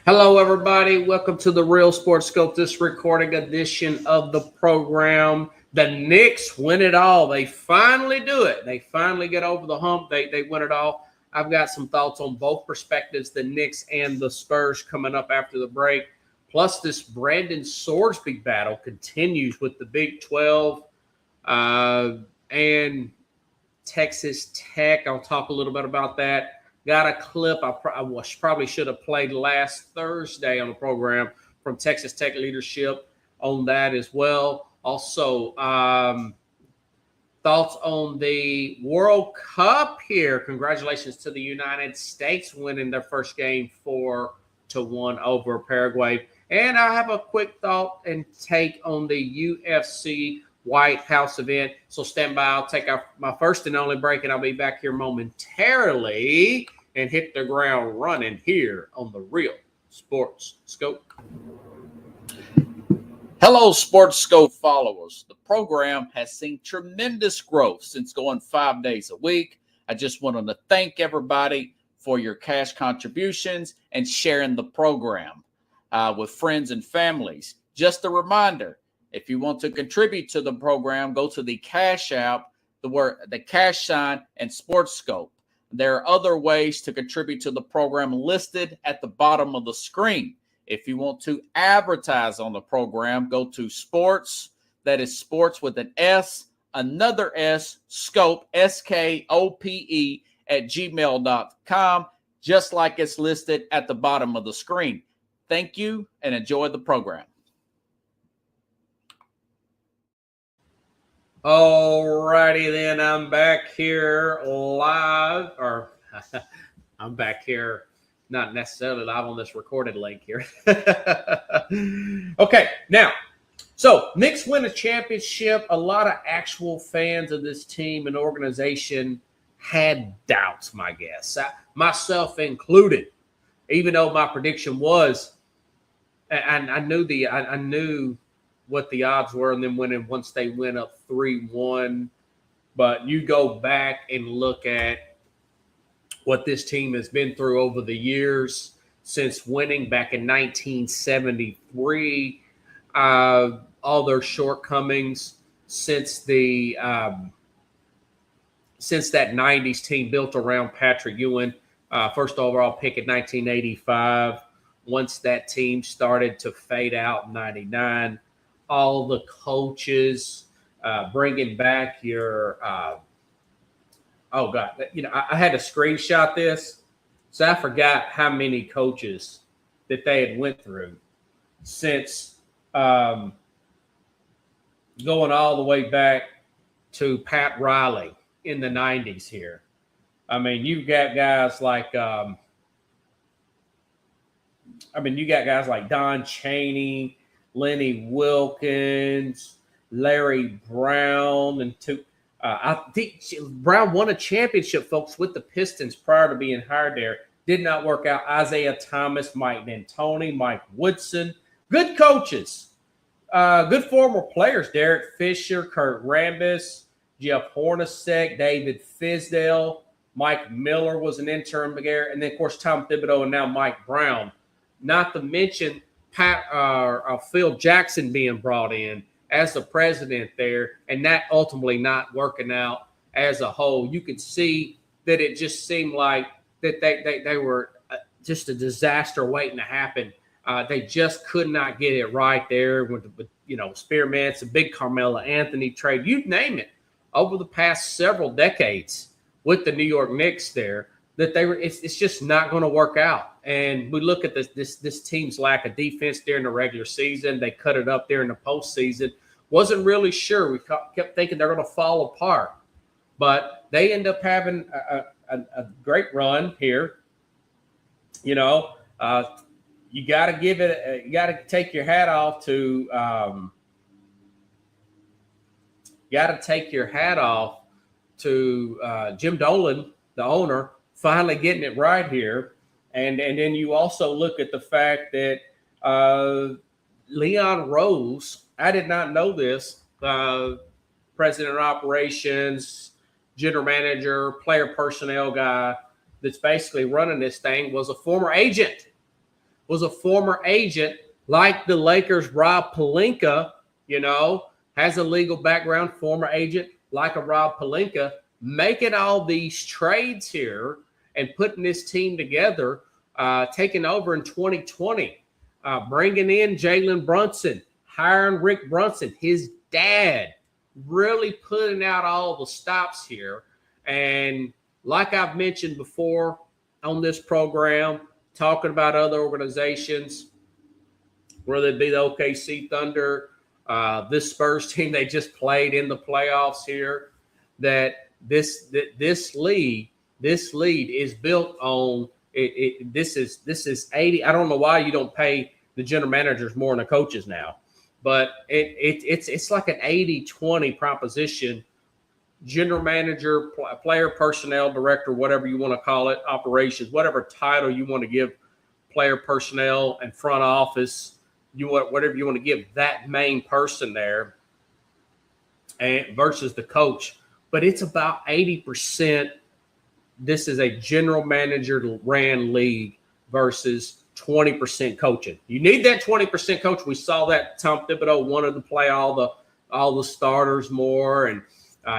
Hello, everybody. Welcome to the Real Sports Scope, this recording edition of the program. The Knicks win it all. They finally do it. They finally get over the hump. They win it all. I've got some thoughts on both perspectives, the Knicks and the Spurs, coming up after the break. Plus, this Brandon Swordsby battle continues with the Big 12 and Texas Tech. I'll talk a little bit about that. Got a clip I probably should have played last Thursday on the program from Texas Tech leadership on that as well. Also, thoughts on the World Cup here. Congratulations to the United States winning their first game 4-1 over Paraguay. And I have a quick thought and take on the UFC White House event. So stand by. I'll take my first and only break, and I'll be back here momentarily and hit the ground running here on the Real Sports Scope. Hello, Sports Scope followers. The program has seen tremendous growth since going 5 days a week. I just wanted to thank everybody for your cash contributions and sharing the program with friends and families. Just a reminder, if you want to contribute to the program, go to the Cash App, the cash sign, and Sports Scope. There are other ways to contribute to the program listed at the bottom of the screen. If you want to advertise on the program, go to sports, that is sports with an S, another S, Skope, SKOPE, at gmail.com, just like it's listed at the bottom of the screen. Thank you and enjoy the program. All righty then, I'm back here live, or I'm back here not necessarily live on this recorded link here. Okay, now, so Knicks win a championship. A lot of actual fans of this team and organization had doubts, my guess, myself included, even though my prediction was, and I knew what the odds were, and then once they went up 3-1. But you go back and look at what this team has been through over the years since winning back in 1973, all their shortcomings since that 90s team built around Patrick Ewing, first overall pick in 1985. Once that team started to fade out in 99, all the coaches, bringing back your I had to screenshot this, so I forgot how many coaches that they had went through since going all the way back to Pat Riley in the 90s here. I mean, you've got guys like Don Chaney, Lenny Wilkins, Larry Brown, and I think Brown won a championship, folks, with the Pistons prior to being hired there. Did not work out. Isaiah Thomas, Mike D'Antoni, Mike Woodson, good coaches, good former players. Derek Fisher, Kurt Rambis, Jeff Hornacek, David Fizdale, Mike Miller was an interim there, and then of course Tom Thibodeau and now Mike Brown. Not to mention Phil Jackson being brought in as the president there, and that ultimately not working out as a whole. You could see that it just seemed like that they were just a disaster waiting to happen. They just could not get it right there with Spearmint, the big Carmelo Anthony trade, you name it, over the past several decades with the New York Knicks there. That it's just not going to work out. And we look at this team's lack of defense during the regular season. They cut it up there in the postseason. Wasn't really sure. We kept thinking they're going to fall apart, but they end up having a great run here. You got to give it. You got to take your hat off to. Jim Dolan, the owner, finally getting it right here. And then you also look at the fact that Leon Rose, I did not know this, president of operations, general manager, player personnel guy that's basically running this thing, was a former agent was a former agent like the Lakers' Rob Pelinka, has a legal background, former agent like a Rob Pelinka, making all these trades here and putting this team together, taking over in 2020, bringing in Jalen Brunson, hiring Rick Brunson, his dad, really putting out all the stops here. And like I've mentioned before on this program, talking about other organizations, whether it be the OKC Thunder, this Spurs team they just played in the playoffs here, that this league is built on it. This is 80. I don't know why you don't pay the general managers more than the coaches now, but it's like an 80-20 proposition. General manager, player personnel director, whatever you want to call it, operations, whatever title you want to give player personnel and front office, whatever you want to give that main person there, and versus the coach. But it's about 80%. This is a general manager ran league versus 20% coaching. You need that 20% coach. We saw that Tom Thibodeau wanted to play all the starters more and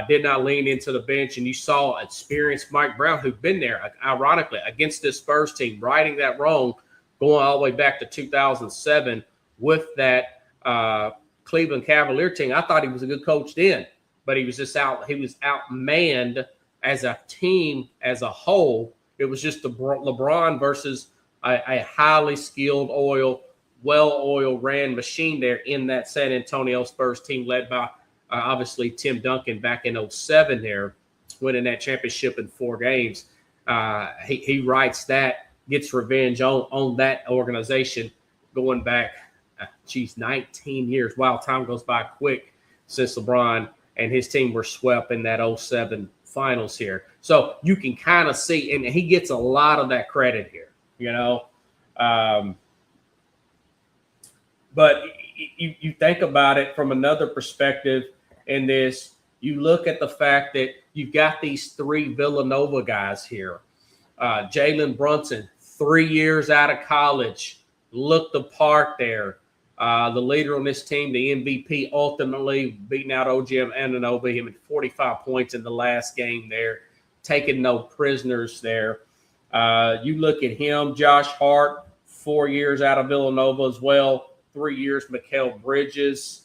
did not lean into the bench. And you saw experienced Mike Brown, who'd been there, ironically, against this Spurs team, righting that wrong, going all the way back to 2007 with that Cleveland Cavalier team. I thought he was a good coach then, but he was outmanned as a team as a whole. It was just LeBron versus a highly skilled, well-oiled ran machine there in that San Antonio Spurs team led by obviously Tim Duncan back in 2007 there, winning that championship in 4 games. He writes that, gets revenge on that organization going back, 19 years. Wow, time goes by quick since LeBron and his team were swept in that 2007 finals here. So you can kind of see, and he gets a lot of that credit here, But you think about it from another perspective in this. You look at the fact that you've got these 3 Villanova guys here. Jalen Brunson, 3 years out of college, looked the part there. The leader on this team, the MVP, ultimately beating out OG Anunoby, him at 45 points in the last game there, taking no prisoners there. You look at him, Josh Hart, 4 years out of Villanova as well, 3 years, Mikal Bridges.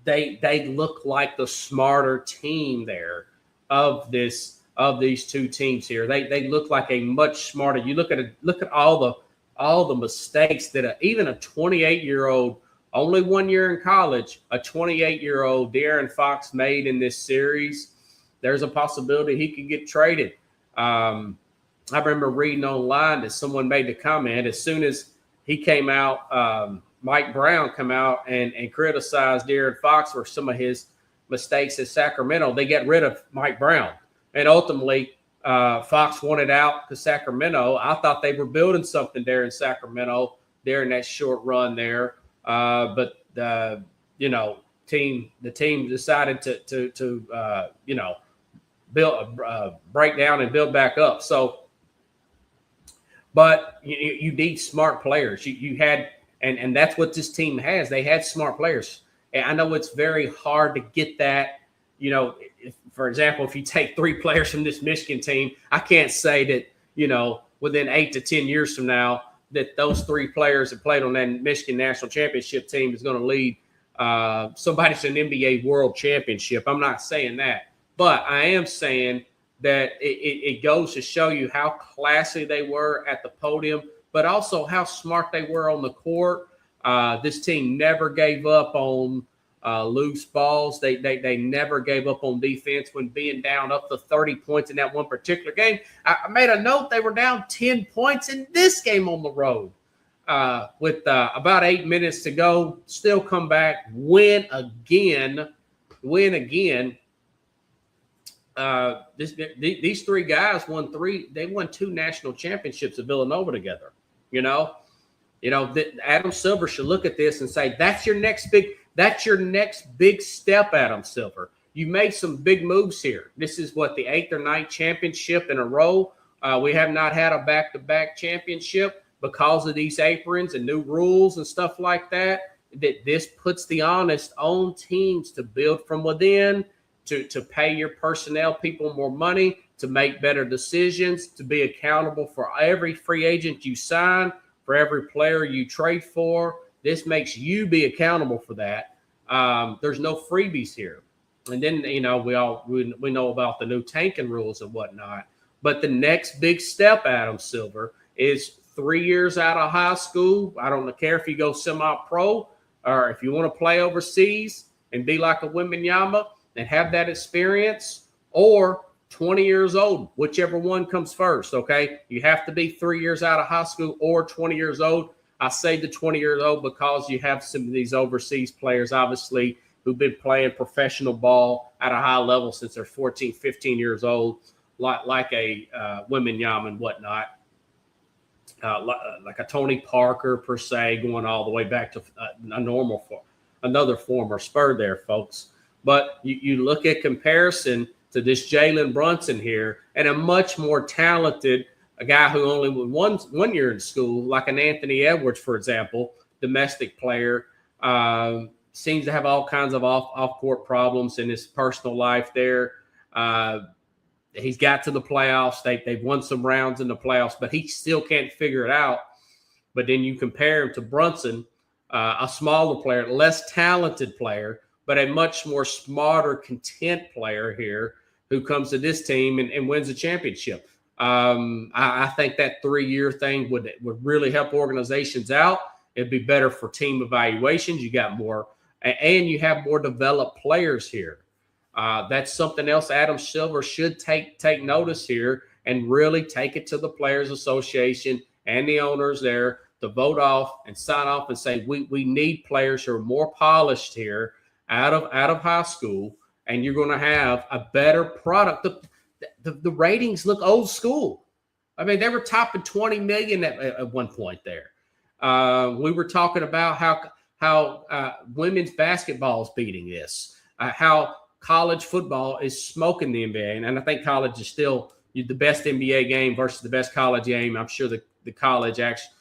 They look like the smarter team there of these 2 teams here. They look like a much smarter. You look at all the mistakes that even a 28-year-old, only 1 year in college, a 28-year-old De'Aaron Fox made in this series. There's a possibility he could get traded. I remember reading online that someone made the comment as soon as he came out, Mike Brown come out and criticized De'Aaron Fox for some of his mistakes at Sacramento. They get rid of Mike Brown. And ultimately, Fox wanted out to Sacramento. I thought they were building something there in Sacramento during that short run there. But the team decided to build, break down and build back up. So, but you need smart players. You had, and that's what this team has. They had smart players. And I know it's very hard to get that. For example, if you take 3 players from this Michigan team, I can't say that, within 8 to 10 years from now, that those 3 players that played on that Michigan national championship team is going to lead somebody to an NBA world championship. I'm not saying that, but I am saying that it goes to show you how classy they were at the podium, but also how smart they were on the court. This team never gave up on loose balls. They never gave up on defense when being down up to 30 points in that one particular game. I made a note they were down 10 points in this game on the road with about 8 minutes to go. Still come back, win again. These 3 guys won 2 national championships at Villanova together. Adam Silver should look at this and say, that's your next big step, Adam Silver. You made some big moves here. This is what, the 8th or 9th championship in a row. We have not had a back-to-back championship, because of these aprons and new rules and stuff like that, that this puts the onus on teams to build from within, to pay your personnel people more money, to make better decisions, to be accountable for every free agent you sign, for every player you trade for. This makes you be accountable for that. There's no freebies here. And then, we know about the new tanking rules and whatnot. But the next big step, Adam Silver, is 3 years out of high school. I don't care if you go semi-pro or if you want to play overseas and be like a Wembanyama and have that experience, or 20 years old, whichever one comes first, okay? You have to be 3 years out of high school or 20 years old. I say the 20 years old because you have some of these overseas players, obviously, who've been playing professional ball at a high level since they're 14, 15 years old, like a Wembanyama and whatnot, like a Tony Parker, per se, going all the way back to another former Spur there, folks. But you look at comparison to this Jalen Brunson here, and a much more talented, a guy who only went one year in school, like an Anthony Edwards, for example, domestic player, seems to have all kinds of off-court problems in his personal life there. He's got to the playoffs. They've won some rounds in the playoffs, but he still can't figure it out. But then you compare him to Brunson, a smaller player, less talented player, but a much more smarter, content player here who comes to this team and wins a championship. I think that 3-year thing would really help organizations out. It'd be better for team evaluations. You got more, and you have more developed players here. That's something else Adam Silver should take notice here and really take it to the Players Association and the owners there to vote off and sign off and say, we need players who are more polished here out of high school, and you're going to have a better product. The ratings look old school. I mean, they were topping 20 million at one point there. We were talking about how women's basketball is beating this, how college football is smoking the NBA. And I think college is still the best NBA game versus the best college game. I'm sure the college actually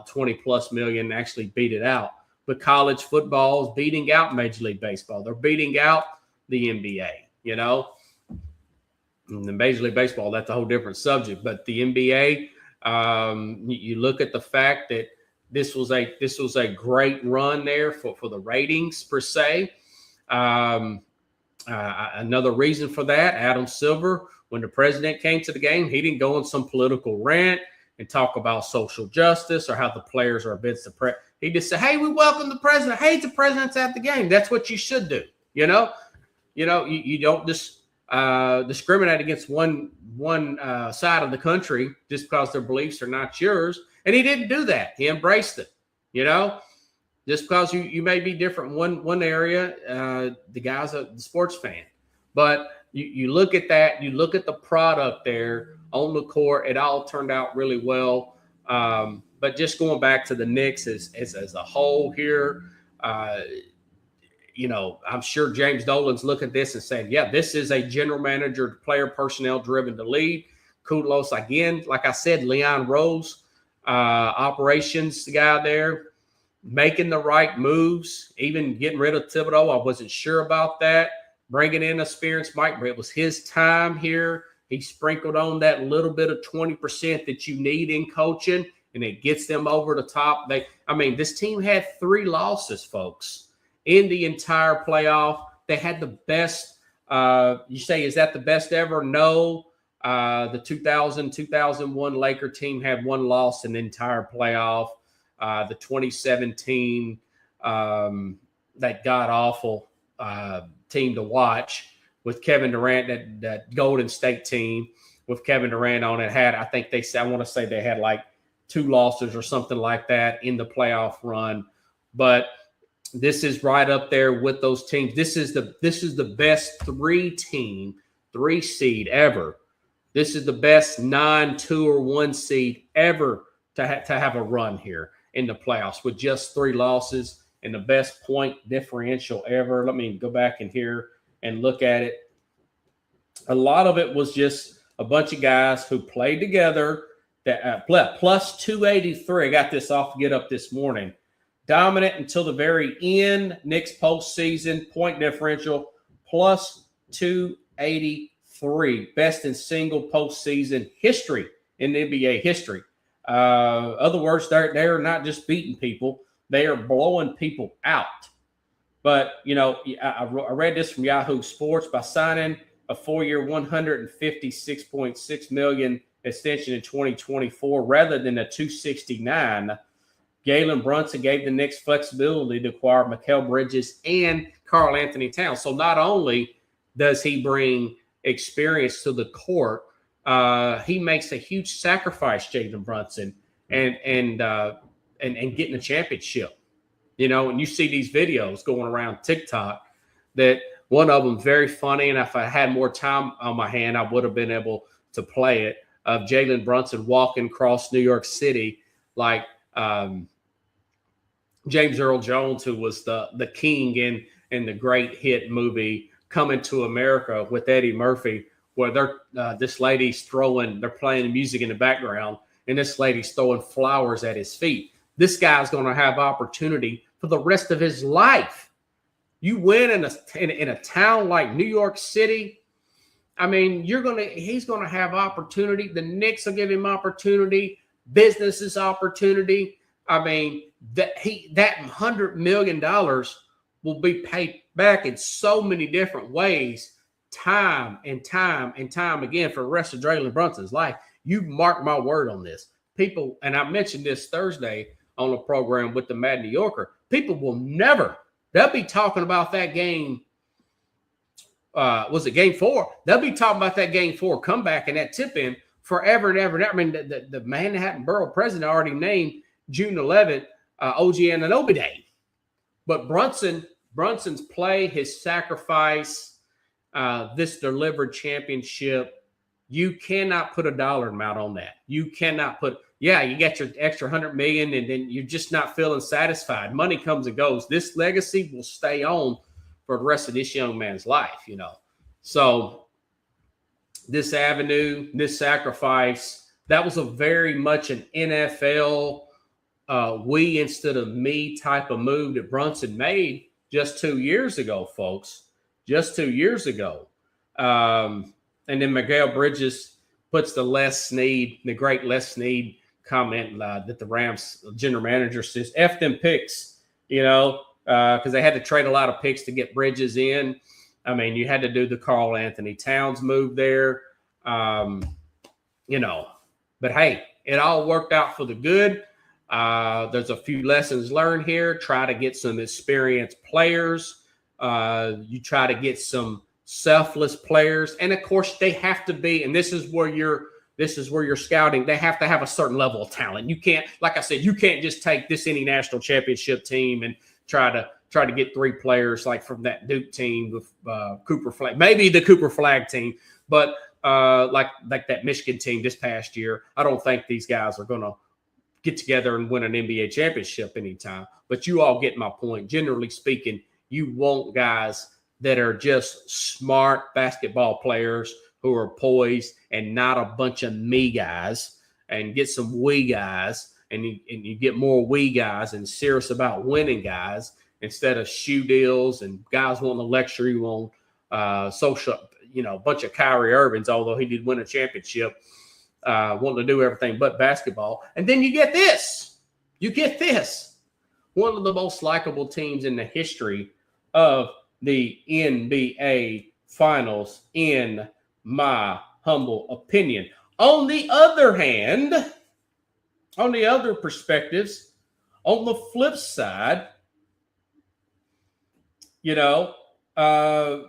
20 plus million actually beat it out. But college football is beating out Major League Baseball. They're beating out the NBA, And the Major League Baseball, that's a whole different subject. But the NBA, you look at the fact that this was a great run there for the ratings, per se. Another reason for that, Adam Silver, when the president came to the game, he didn't go on some political rant and talk about social justice or how the players are against the press. He just said, hey, we welcome the president. Hey, the president's at the game. That's what you should do. You don't just discriminate against one side of the country just because their beliefs are not yours. And he didn't do that. He embraced it. Just because you may be different in one area, the guy's a sports fan. But you look at that, you look at the product there on the court, it all turned out really well. But just going back to the Knicks as a whole here, I'm sure James Dolan's looking at this and saying, yeah, this is a general manager, player personnel driven to lead. Kudos again, like I said, Leon Rose, operations guy there, making the right moves, even getting rid of Thibodeau. I wasn't sure about that. Bringing in experienced Mike, it was his time here. He sprinkled on that little bit of 20% that you need in coaching, and it gets them over the top. This team had 3 losses, folks, in the entire playoff. They had the best. You say, is that the best ever? No. The 2000-2001 Laker team had 1 loss in the entire playoff. The 2017, that god-awful team to watch with Kevin Durant, that Golden State team with Kevin Durant on it I want to say they had like 2 losses or something like that in the playoff run. But this is right up there with those teams. This is the best 3 seed ever. This is the best 9, 2, or 1 seed ever to have a run here in the playoffs with just 3 losses and the best point differential ever. Let me go back in here and look at it. A lot of it was just a bunch of guys who played together, That plus 283. I got this off to get up this morning. Dominant until the very end. Knicks postseason point differential plus 283. Best in single postseason history in NBA history. Other words, they're not just beating people; they are blowing people out. But I read this from Yahoo Sports. By signing a 4-year, $156.6 million extension in 2024 rather than a 269, Jalen Brunson gave the Knicks flexibility to acquire Mikal Bridges and Karl Anthony Towns. So not only does he bring experience to the court, he makes a huge sacrifice, Jalen Brunson, and getting a championship. And you see these videos going around TikTok that one of them very funny, and if I had more time on my hand, I would have been able to play it, of Jalen Brunson walking across New York City like James Earl Jones, who was the king in the great hit movie Coming to America with Eddie Murphy, where they're playing music in the background, and this lady's throwing flowers at his feet. This guy's going to have opportunity for the rest of his life. You win in a town like New York City. I mean, he's going to have opportunity. The Knicks will give him opportunity, businesses opportunity. I mean, that $100 million will be paid back in so many different ways, time and time and time again for the rest of Jalen Brunson's life. You mark my word on this. People, and I mentioned this Thursday on a program with the Mad New Yorker, people will never, they'll be talking about that game. Was it game 4? They'll be talking about that game 4 comeback and that tip in forever and ever and ever. I mean, the Manhattan Borough president already named June 11th OG Anunoby Day. But Brunson's play, his sacrifice, this delivered championship, you cannot put a dollar amount on that. You cannot put, you get your extra $100 million and then you're just not feeling satisfied. Money comes and goes. This legacy will stay on for the rest of this young man's life, So this avenue, this sacrifice, that was a very much an NFL we instead of me type of move that Brunson made just 2 years ago, folks. Just 2 years ago. And then Mikal Bridges puts the great Les Snead comment that the Rams general manager says, F them picks, because they had to trade a lot of picks to get Bridges in. I mean, you had to do the Karl Anthony Towns move there, But hey, it all worked out for the good. There's a few lessons learned here. Try to get some experienced players. You try to get some selfless players. And, of course, they have to be – and this is where you're scouting. They have to have a certain level of talent. You can't – like I said, you can't just take this any national championship team and try to get 3 players like from that Duke team with Cooper Flag. Maybe the Cooper Flag team, but like that Michigan team this past year, I don't think these guys are going to get together and win an NBA championship anytime. But you all get my point. Generally speaking, you want guys that are just smart basketball players who are poised and not a bunch of me guys, and get some we guys. And you get more we guys and serious about winning guys instead of shoe deals and guys wanting to lecture you on social, a bunch of Kyrie Irvings, although he did win a championship, wanting to do everything but basketball. And then you get this. One of the most likable teams in the history of the NBA Finals, in my humble opinion. On the other hand, on the other perspectives, on the flip side, why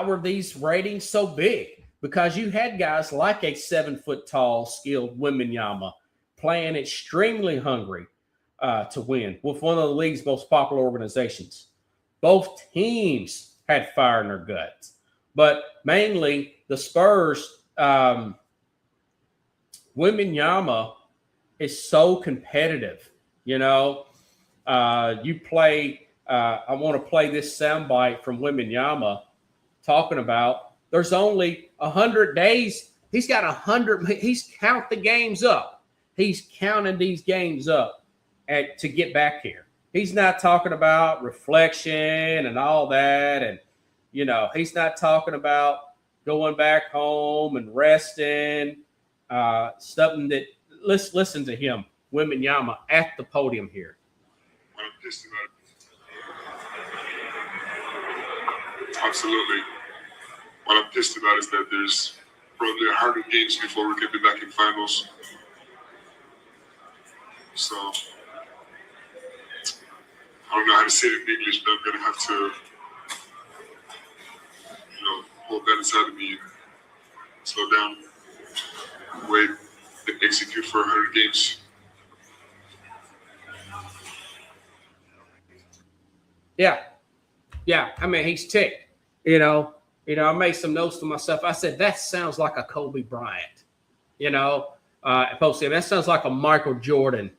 were these ratings so big? Because you had guys like a 7-foot-tall, skilled Wembanyama playing extremely hungry to win with one of the league's most popular organizations. Both teams had fire in their guts, but mainly the Spurs. Wembanyama is so competitive. You play. I want to play this soundbite from Wembanyama talking about there's only 100 days He's got 100. He's count the games up. He's counting these games up to get back here. He's not talking about reflection and all that. And, he's not talking about going back home and resting. Something that, let's listen to him, Wembanyama, at the podium here. What I'm pissed about. Absolutely. What I'm pissed about is that there's probably 100 games before we can be back in finals. So I don't know how to say it in English, but I'm gonna have to, hold that inside of me and slow down, wait, and execute for 100 games. Yeah. I mean, he's ticked. I made some notes to myself. I said, that sounds like a Kobe Bryant. Post game. That sounds like a Michael Jordan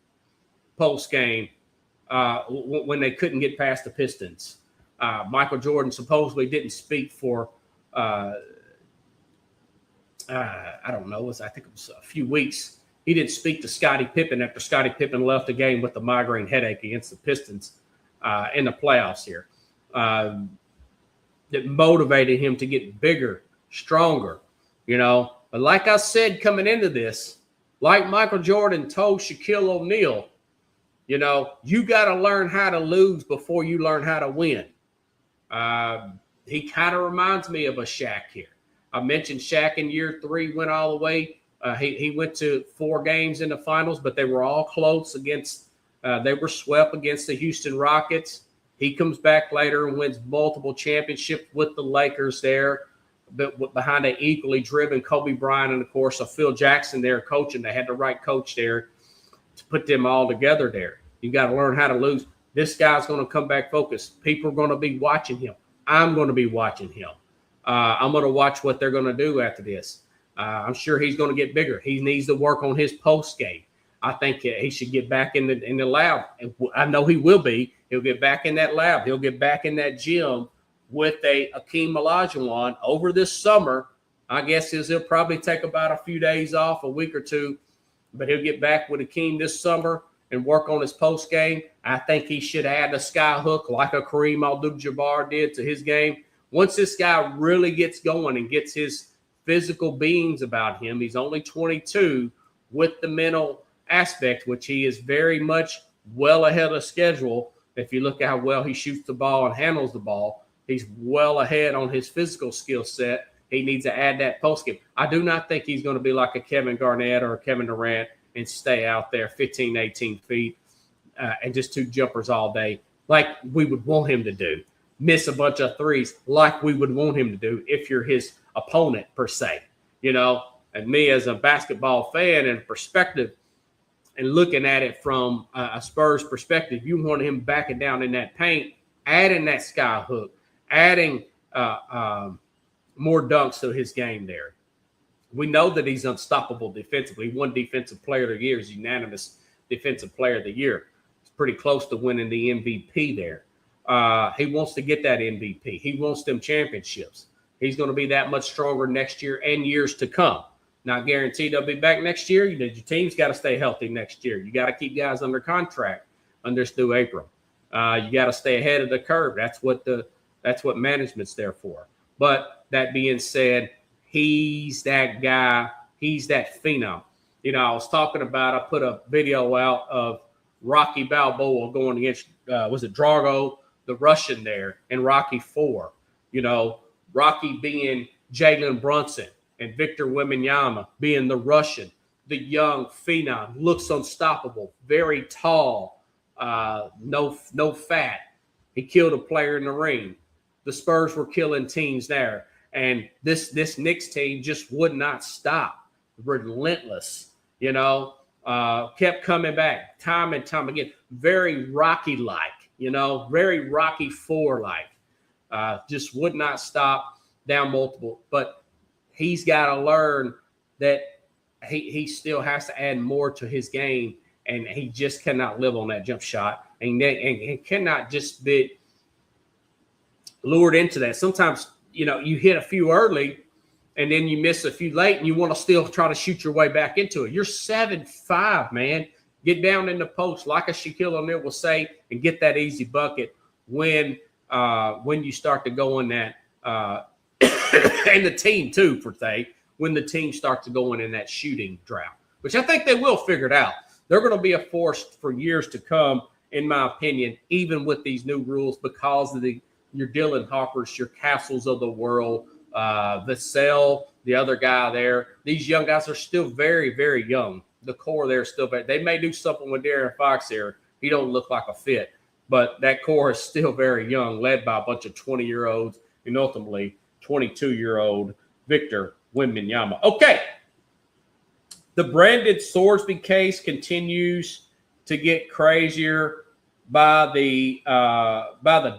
post game when they couldn't get past the Pistons. Michael Jordan supposedly didn't speak for I don't know. I think it was a few weeks. He didn't speak to Scottie Pippen after Scottie Pippen left the game with a migraine headache against the Pistons in the playoffs here. That motivated him to get bigger, stronger, But like I said coming into this, like Michael Jordan told Shaquille O'Neal, you got to learn how to lose before you learn how to win. He kind of reminds me of a Shaq here. I mentioned Shaq in year 3 went all the way. He went to 4 games in the finals, but they were all close against they were swept against the Houston Rockets. He comes back later and wins multiple championships with the Lakers there, but behind an equally driven Kobe Bryant and, of course, a Phil Jackson there coaching. They had the right coach there to put them all together there. You got to learn how to lose. This guy's going to come back focused. People are going to be watching him. I'm going to be watching him. I'm going to watch what they're going to do after this. I'm sure he's going to get bigger. He needs to work on his post game. I think he should get back in the lab. I know he will be. He'll get back in that lab. He'll get back in that gym with a Akeem Olajuwon over this summer. I guess he'll probably take about a few days off, a week or two, but he'll get back with Akeem this summer and work on his post game. I think he should add a sky hook like a Kareem Abdul-Jabbar did to his game. Once this guy really gets going and gets his physical beings about him, he's only 22 with the mental aspect, which he is very much well ahead of schedule. If you look at how well he shoots the ball and handles the ball, he's well ahead on his physical skill set. He needs to add that post game. I do not think he's going to be like a Kevin Garnett or a Kevin Durant and stay out there 15, 18 feet and just 2 jumpers all day like we would want him to do. Miss a bunch of threes like we would want him to do if you're his opponent per se, And me as a basketball fan and perspective and looking at it from a Spurs perspective, you want him backing down in that paint, adding that sky hook, adding more dunks to his game there. We know that he's unstoppable defensively. He won Defensive Player of the Year. He's unanimous Defensive Player of the Year. He's pretty close to winning the MVP there. He wants to get that MVP. He wants them championships. He's going to be that much stronger next year and years to come. Not guaranteed they'll be back next year. Your team's got to stay healthy next year. You got to keep guys under contract under Stu Abram. You got to stay ahead of the curve. That's what management's there for. But that being said, he's that guy. He's that phenom. I was talking about, I put a video out of Rocky Balboa going against, was it Drago, the Russian there, in Rocky IV. Rocky being Jalen Brunson and Victor Wembanyama being the Russian, the young phenom, looks unstoppable, very tall, no fat. He killed a player in the ring. The Spurs were killing teams there. And this Knicks team just would not stop. Relentless, kept coming back time and time again. Very Rocky-like, very Rocky IV-like. Just would not stop, down multiple. But he's got to learn that he still has to add more to his game, and he just cannot live on that jump shot. And cannot just be lured into that. Sometimes, you hit a few early and then you miss a few late, and you want to still try to shoot your way back into it. You're 7'5", man. Get down in the post, like a Shaquille O'Neal will say, and get that easy bucket when you start to go in that and the team too, for say, when the team starts to go in that shooting drought, which I think they will figure it out. They're going to be a force for years to come, in my opinion, even with these new rules, because of your Dylan Hoppers, your Castles of the world, Vassell, the other guy there. These young guys are still very, very young. The core there is still very. They may do something with Darren Fox here. He don't look like a fit, but that core is still very young, led by a bunch of 20-year-olds and ultimately 22-year-old Victor Wembanyama. Okay. The Brandon Sorsby case continues to get crazier by the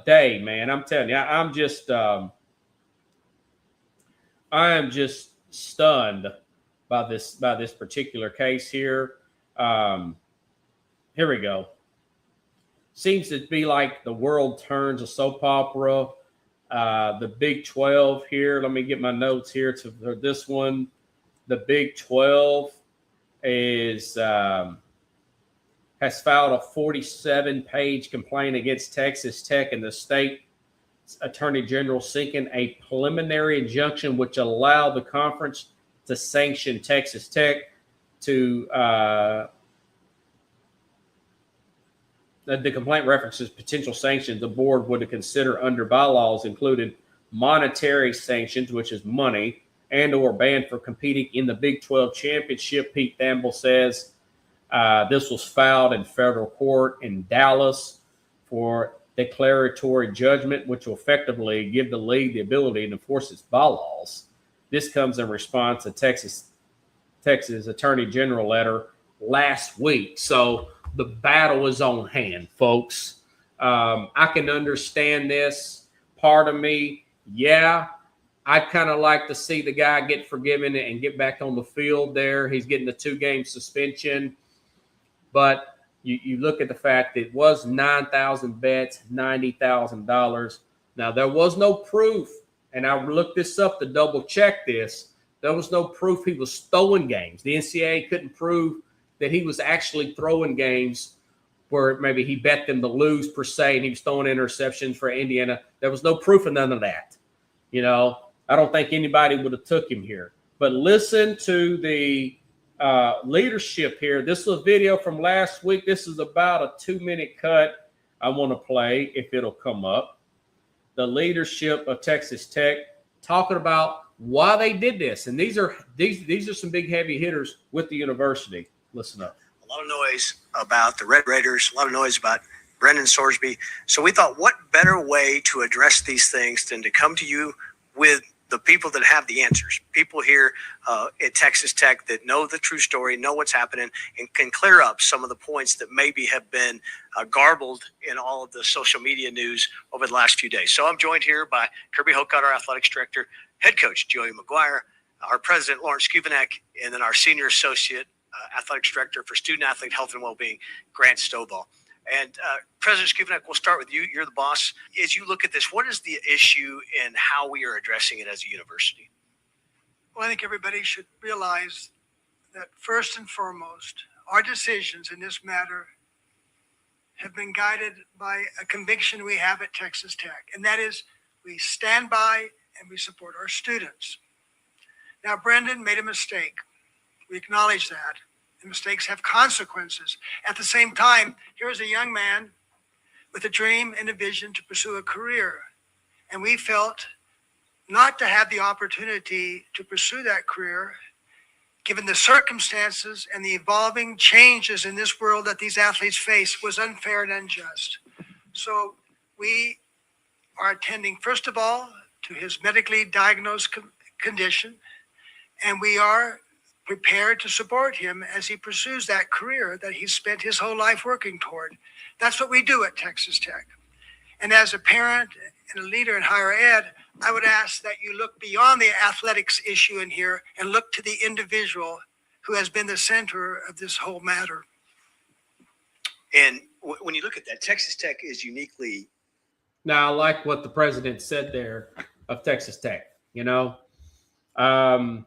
day, man. I'm telling you, I am just stunned by this particular case here. Here we go. Seems to be like the world turns a soap opera. The Big 12 here. Let me get my notes here for this one. The Big 12 has filed a 47-page complaint against Texas Tech, and the state attorney general seeking a preliminary injunction which allow the conference to sanction Texas Tech to the complaint references potential sanctions the board would consider under bylaws included monetary sanctions, which is money, and or ban for competing in the Big 12 championship. Pete Thamel says this was filed in federal court in Dallas for declaratory judgment, which will effectively give the league the ability to enforce its bylaws. This comes in response to Texas Attorney General letter last week. So the battle is on hand, folks. I can understand this. Part of me, I'd kind of like to see the guy get forgiven and get back on the field there. He's getting a 2-game suspension. But you look at the fact that it was 9,000 bets, $90,000. Now, there was no proof, and I looked this up to double check this. There was no proof he was throwing games. The NCAA couldn't prove that he was actually throwing games where maybe he bet them to lose per se, and he was throwing interceptions for Indiana. There was no proof of none of that. You know, I don't think anybody would have took him here. But listen to the leadership here. This was a video from last week. This is about a 2-minute cut I want to play if it'll come up. The leadership of Texas Tech talking about why they did this. And these are some big heavy hitters with the university. Listen up. A lot of noise about the Red Raiders, a lot of noise about Brendan Sorsby. So we thought, what better way to address these things than to come to you with the people that have the answers, people here at Texas Tech that know the true story, know what's happening, and can clear up some of the points that maybe have been garbled in all of the social media news over the last few days. So I'm joined here by Kirby Hokot, our athletics director, head coach Joey McGuire, our president Lawrence Skubanek, and then our senior associate athletics director for student athlete health and well-being, Grant Stovall. And President Skubanek, we'll start with you. You're the boss. As you look at this, what is the issue and how we are addressing it as a university? Well, I think everybody should realize that first and foremost, our decisions in this matter have been guided by a conviction we have at Texas Tech, and that is we stand by and we support our students. Now, Brendan made a mistake. We acknowledge that. The mistakes have consequences. At the same time, here's a young man with a dream and a vision to pursue a career. And we felt not to have the opportunity to pursue that career, given the circumstances and the evolving changes in this world that these athletes face, was unfair and unjust. So we are attending, first of all, to his medically diagnosed condition, and we are prepared to support him as he pursues that career that he's spent his whole life working toward. That's what we do at Texas Tech. And as a parent and a leader in higher ed, I would ask that you look beyond the athletics issue in here and look to the individual who has been the center of this whole matter. And when you look at that, Texas Tech is uniquely. Now, I like what the president said there of Texas Tech. You know, When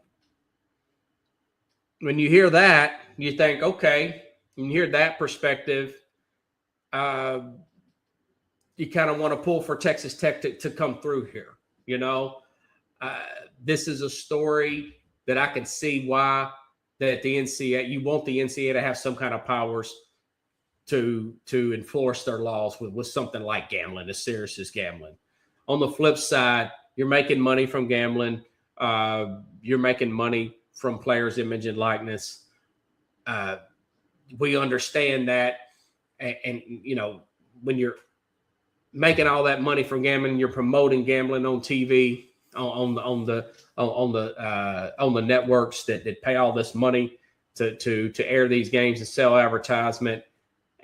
you hear that, you think, okay, when you hear that perspective, you kind of want to pull for Texas Tech to come through here. You know, this is a story that I can see why that the NCAA, you want the NCAA to have some kind of powers to enforce their laws with something like gambling, as serious as gambling. On the flip side, you're making money from gambling. You're making money from players' image and likeness. We understand that. And you know, when you're making all that money from gambling, you're promoting gambling on TV, on the networks that pay all this money to air these games and sell advertisement.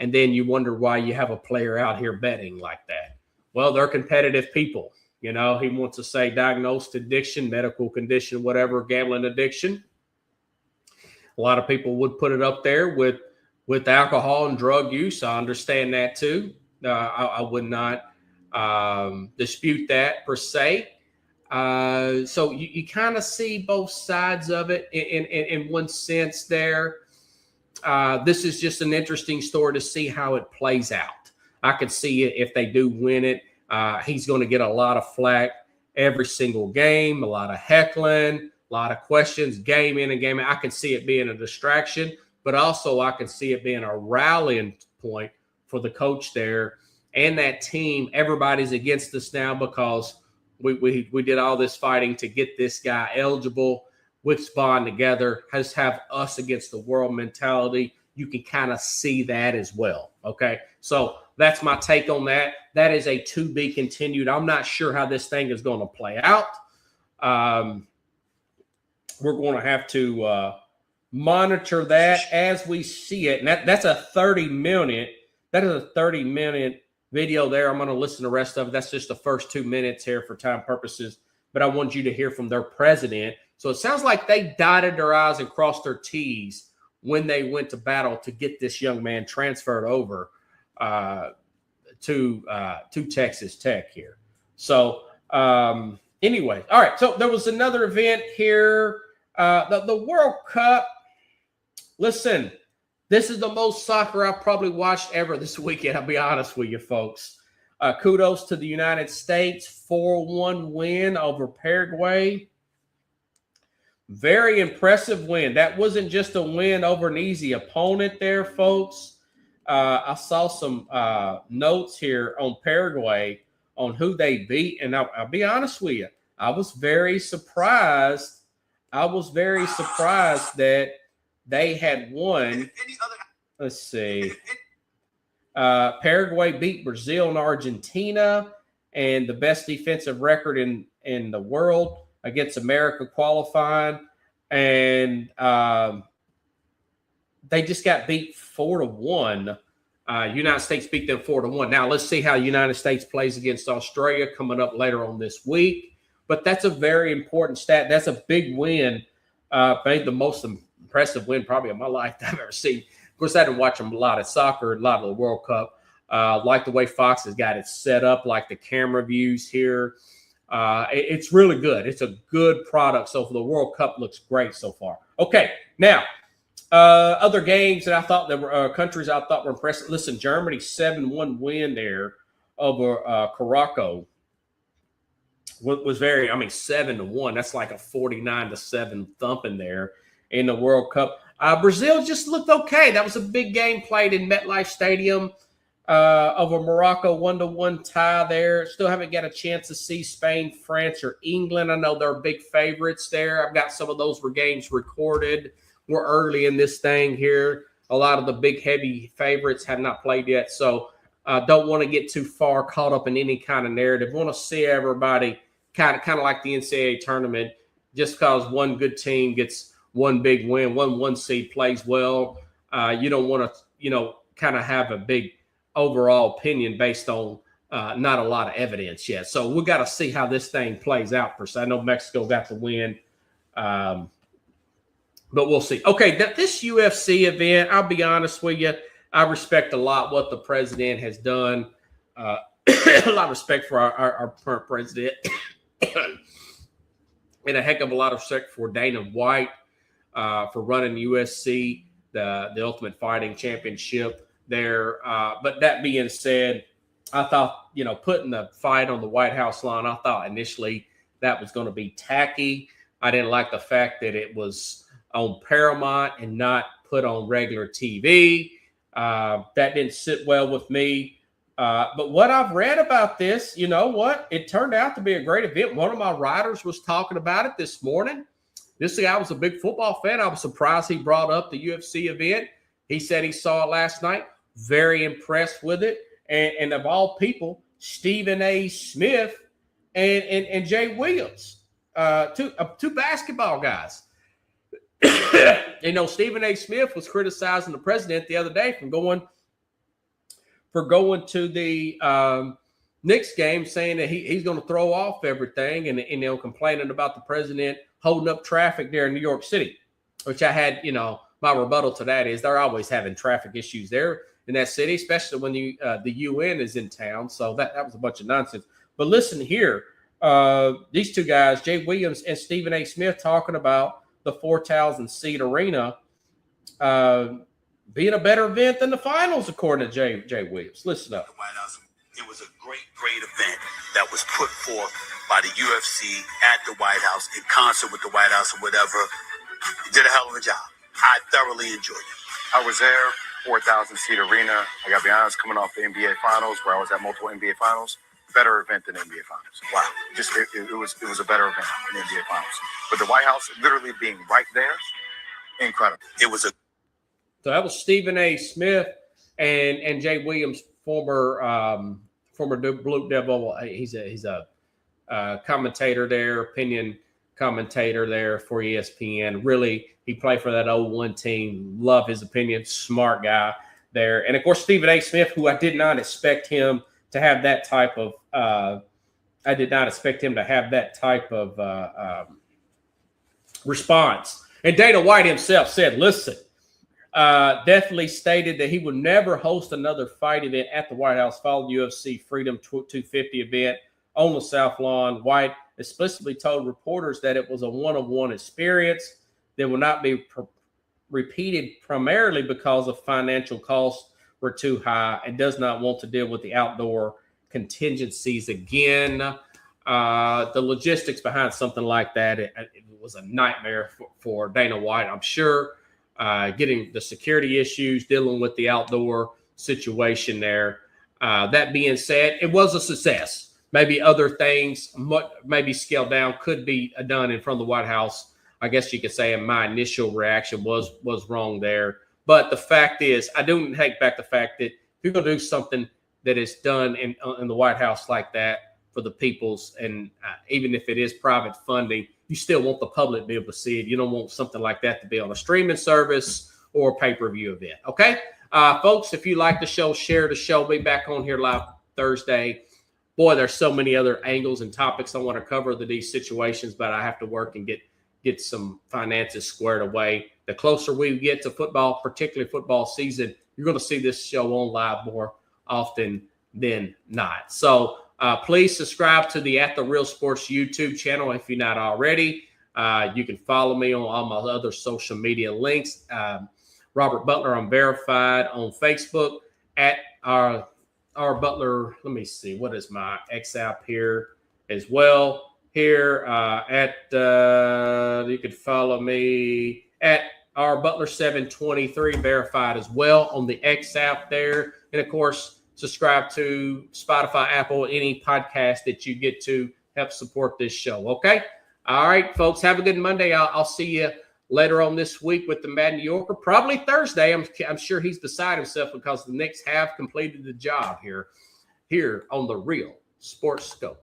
And then you wonder why you have a player out here betting like that. Well, they're competitive people. You know, he wants to say diagnosed addiction, medical condition, whatever, gambling addiction. A lot of people would put it up there with alcohol and drug use. I understand that too. I would not dispute that per se. So you kind of see both sides of it in one sense there. This is just an interesting story to see how it plays out. I could see it if they do win it. He's going to get a lot of flack every single game, a lot of heckling, a lot of questions, game in and game out. I can see it being a distraction, but also I can see it being a rallying point for the coach there and that team. Everybody's against us now because we did all this fighting to get this guy eligible. Wicks bond together, has have us against the world mentality. You can kind of see that as well. Okay, so that's my take on that. That is a to be continued. I'm not sure how this thing is going to play out. We're going to have to monitor that as we see it. And that's a 30-minute. That is a 30-minute video there. I'm going to listen to the rest of it. That's just the first 2 minutes here for time purposes. But I want you to hear from their president. So it sounds like they dotted their I's and crossed their T's when they went to battle to get this young man transferred over to Texas Tech here. So anyway, all right. So there was another event here, the World Cup. Listen, this is the most soccer I've probably watched ever this weekend. I'll be honest with you, folks. Kudos to the United States, 4-1 win over Paraguay. Very impressive win. That wasn't just a win over an easy opponent there, folks. I saw some notes here on Paraguay on who they beat, and I'll be honest with you. I was very surprised. That they had won. Let's see. Paraguay beat Brazil and Argentina, and the best defensive record in the world against America qualifying, and they just got beat 4-1. United States beat them 4-1. Now let's see how the United States plays against Australia coming up later on this week. But that's a very important stat. That's a big win. Made the most impressive win probably of my life I've ever seen. Of course, I didn't watch a lot of soccer, a lot of the World Cup. Like the way Fox has got it set up, like the camera views here. It's really good. It's a good product. So for the World Cup, looks great so far. Okay, now other games that I thought that were countries I thought were impressive. Listen, Germany 7-1 win there over Morocco was very. 7-1. That's like a 49-7 thumping there in the World Cup. Brazil just looked okay. That was a big game played in MetLife Stadium. Over Morocco, 1-1 tie there. Still haven't got a chance to see Spain, France, or England. I know they're big favorites there. I've got some of those games recorded. We're early in this thing here. A lot of the big, heavy favorites have not played yet, so don't want to get too far caught up in any kind of narrative. Want to see everybody kind of like the NCAA tournament. Just because one good team gets one big win, one seed plays well, you don't want to, kind of have a big overall opinion based on not a lot of evidence yet. So we got to see how this thing plays out per se. I know Mexico got the win, but we'll see. Okay, this UFC event, I'll be honest with you, I respect a lot what the president has done. A lot of respect for our current president. and a heck of a lot of respect for Dana White for running USC, the Ultimate Fighting Championship there. But that being said, I thought, putting the fight on the White House lawn, I thought initially that was going to be tacky. I didn't like the fact that it was on Paramount and not put on regular TV. That didn't sit well with me. But what I've read about this, you know what? It turned out to be a great event. One of my writers was talking about it this morning. This guy was a big football fan. I was surprised he brought up the UFC event. He said he saw it last night. Very impressed with it. And of all people, Stephen A. Smith and Jay Williams, two basketball guys. Stephen A. Smith was criticizing the president the other day for going to the Knicks game, saying that he's going to throw off everything, and complaining about the president holding up traffic there in New York City, which I had, my rebuttal to that is they're always having traffic issues there in that city, especially when the UN is in town. So that was a bunch of nonsense. But listen here, these two guys, Jay Williams and Stephen A. Smith, talking about the 4,000-seat arena being a better event than the finals, according to Jay Williams. Listen up. The White House. It was a great event that was put forth by the UFC at the White House in concert with the White House or whatever. You did a hell of a job. I thoroughly enjoyed it. I was there, 4,000-seat arena. I got to be honest, coming off the NBA Finals, where I was at multiple NBA Finals, better event than NBA Finals. Wow, it was a better event than NBA Finals. But the White House literally being right there, incredible. It was a. So that was Stephen A. Smith and Jay Williams, former Blue Devil. He's a commentator there, opinion commentator there for ESPN. Really, he played for that 01 team. Love his opinion. Smart guy there. And, of course, Stephen A. Smith, who I did not expect him to have that type of response. And Dana White himself said, listen, definitely stated that he would never host another fight event at the White House following UFC Freedom 250 event on the South Lawn. White explicitly told reporters that it was a one-on-one experience that will not be repeated, primarily because of financial costs were too high, and does not want to deal with the outdoor contingencies again. The logistics behind something like that, it was a nightmare for Dana White, I'm sure. Getting the security issues, dealing with the outdoor situation there. That being said, it was a success. Maybe other things, maybe scaled down, could be done in front of the White House. I guess you could say my initial reaction was wrong there. But the fact is, I do take back the fact that if you're going to do something that is done in the White House like that for the people's, and even if it is private funding, you still want the public to be able to see it. You don't want something like that to be on a streaming service or a pay-per-view event. Okay? Folks, if you like the show, share the show. Be back on here live Thursday. Boy, there's so many other angles and topics I want to cover these situations, but I have to work and get some finances squared away. The closer we get to football, particularly football season, you're going to see this show on live more often than not. So please subscribe to the At The Real Sports YouTube channel if you're not already. You can follow me on all my other social media links. Robert Butler, I'm verified on Facebook at our Butler. Let me see, what is my X app here as well? Here you could follow me at our Butler 723, verified as well on the X app there. And of course, subscribe to Spotify, Apple, any podcast that you get to help support this show. Okay. All right, folks, have a good Monday. I'll see you later on this week with the Mad New Yorker, probably Thursday. I'm sure he's beside himself because the Knicks have completed the job here on the Real Sports Skope.